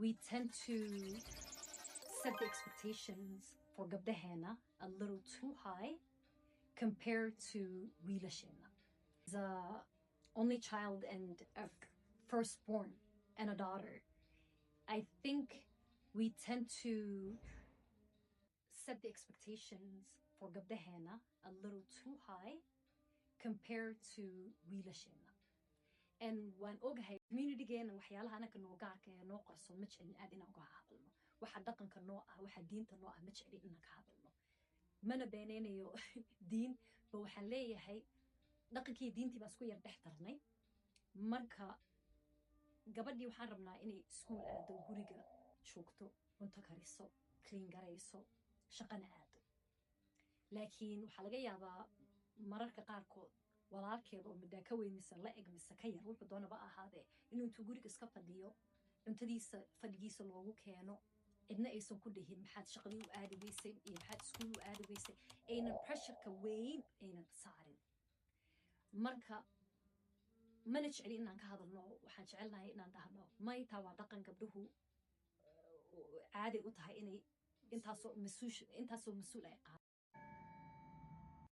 we tend to set the expectations for gabdahena a little too high compared to wiilashena. As a only child and a firstborn and a daughter, I think we tend to set the expectations for gabdahena a little too high compared to wiilashena. And waan ogahay communitygeena waxyaalaha anaka noo gaarka ee noo qarsoon ma jeclin aad inaan uga hadalno waxa dhaqanka noo ah waxa diinta noo ah ma jeclin inaan ka hadalno mana beenaynayo diin ba waxaan leeyahay dhaqankii diintii baa isku yar dhex tarnay marka gabadhii waxaan rabnaa inay iskuul aado guriga joogto cunto kariso clean garayso shaqana aado laakiin waxaa laga yaabaa mararka qaarkood walaalkeed oo middaa ka weyn mise la eg mise ka yar wuxuu doonaba ahaadee inuu intuu guriga iska fadhiyo cuntadiisa fadhigiisa loogu keeno cidna aysan ku dhihin maxaad shaqadii u aadi weysay iyo maxaad iskuul u aadi weysay aynan pressureka weyn aynan saarin marka mana jecli inaan ka hadalno waxaan jecelnahay inaan dhahno may taa waa dhaqan gabdhuhu caadi u tahay inay intaasoo mas-uul ay qaadaan